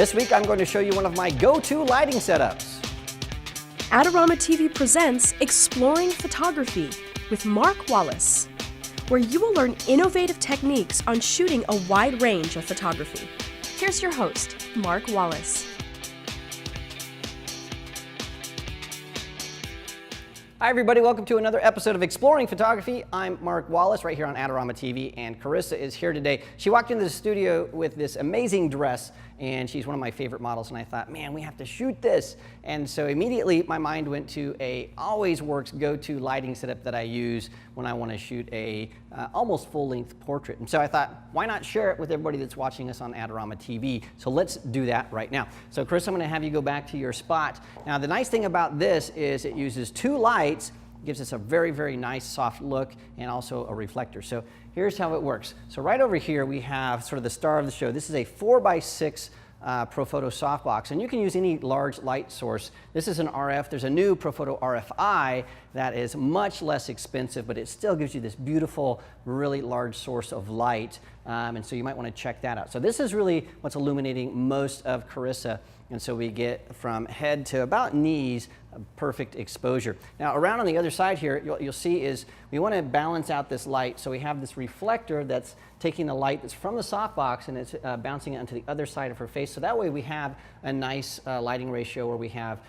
This week I'm going to show you one of my go-to lighting setups. Adorama TV presents Exploring Photography with Mark Wallace, where you will learn innovative techniques on shooting a wide range of photography. Here's your host, Mark Wallace. Hi everybody, welcome to another episode of Exploring Photography. I'm Mark Wallace right here on Adorama TV, and Carissa is here today. She walked into the studio with this amazing dress, and she's one of my favorite models, and I thought, man, we have to shoot this. And so immediately my mind went to a always works go-to lighting setup that I use when I want to shoot a almost full-length portrait. And so I thought, why not share it with everybody that's watching us on Adorama TV? So let's do that right now. So Carissa, I'm going to have you go back to your spot. Now the nice thing about this is it uses two lights, gives us a very, very nice soft look, and also a reflector. So here's how it works. So right over here we have sort of the star of the show. This is a 4x6 Profoto softbox, and you can use any large light source. This is an RF. There's a new Profoto RFI that is much less expensive, but it still gives you this beautiful, really large source of light, and so you might want to check that out. So this is really what's illuminating most of Carissa, and so we get from head to about knees a perfect exposure. Now around on the other side here, you'll see is we want to balance out this light, so we have this reflector that's taking the light that's from the softbox and it's bouncing it onto the other side of her face. So that way we have a nice lighting ratio where we have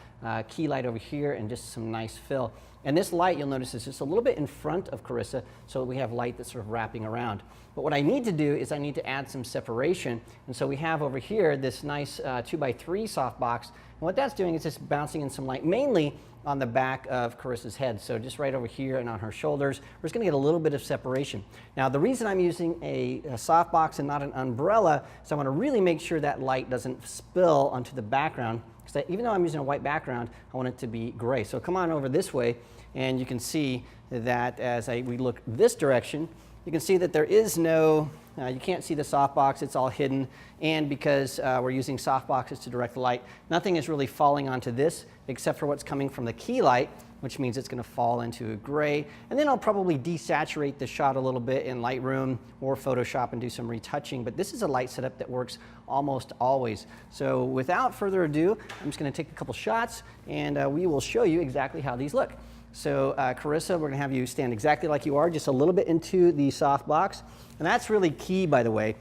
key light over here and just some nice fill. And this light, you'll notice, is just a little bit in front of Carissa, so we have light that's sort of wrapping around. But what I need to do is I need to add some separation. And so we have over here this nice 2x3 softbox. And what that's doing is just bouncing in some light, mainly on the back of Carissa's head. So just right over here and on her shoulders, we're just going to get a little bit of separation. Now the reason I'm using a softbox and not an umbrella is I want to really make sure that light doesn't spill onto the background. Because even though I'm using a white background, I want it to be gray. So come on over this way, and you can see that as we look this direction, you can see that there is no, you can't see the softbox, it's all hidden, and because we're using softboxes to direct the light, nothing is really falling onto this except for what's coming from the key light, which means it's going to fall into a gray. And then I'll probably desaturate the shot a little bit in Lightroom or Photoshop and do some retouching, but this is a light setup that works almost always. So without further ado, I'm just going to take a couple shots and we will show you exactly how these look. So Carissa, we're going to have you stand exactly like you are, just a little bit into the softbox. And that's really key, by the way,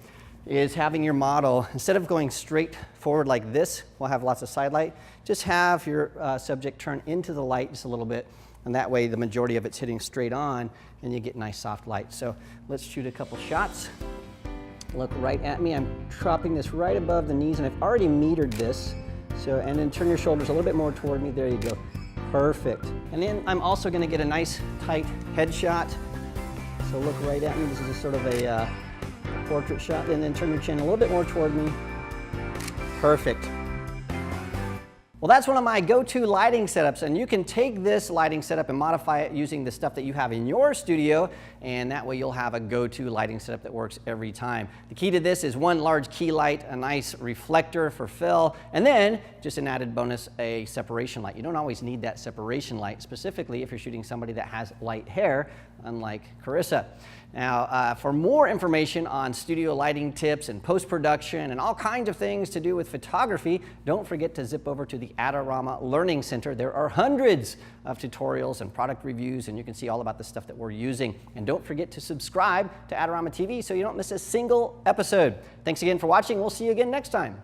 is having your model, instead of going straight forward like this, we'll have lots of side light, just have your subject turn into the light just a little bit, and that way the majority of it's hitting straight on, and you get nice soft light. So let's shoot a couple shots. Look right at me. I'm dropping this right above the knees, and I've already metered this. So, and then turn your shoulders a little bit more toward me. There you go. Perfect. And then I'm also going to get a nice tight headshot. So look right at me. This is just sort of a portrait shot, and then turn your chin a little bit more toward me. Perfect. Well, that's one of my go-to lighting setups, and you can take this lighting setup and modify it using the stuff that you have in your studio, and that way you'll have a go-to lighting setup that works every time. The key to this is one large key light, a nice reflector for fill, and then just an added bonus, a separation light. You don't always need that separation light, specifically if you're shooting somebody that has light hair, unlike Carissa. Now, for more information on studio lighting tips and post-production and all kinds of things to do with photography, don't forget to zip over to the Adorama Learning Center. There are hundreds of tutorials and product reviews, and you can see all about the stuff that we're using. And don't forget to subscribe to Adorama TV so you don't miss a single episode. Thanks again for watching. We'll see you again next time.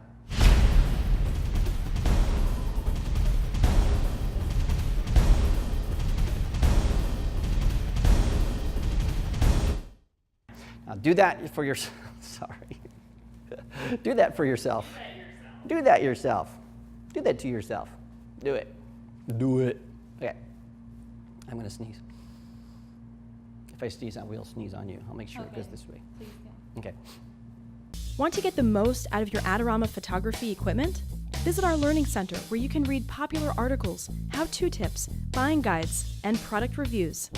Now do that for yourself. Sorry. Do that for yourself. Do that yourself. Do that to yourself. Do it. Do it. Okay. I'm going to sneeze. If I sneeze, I will sneeze on you. I'll make sure it goes this way. Please do. Okay. Want to get the most out of your Adorama photography equipment? Visit our Learning Center, where you can read popular articles, how-to tips, buying guides, and product reviews.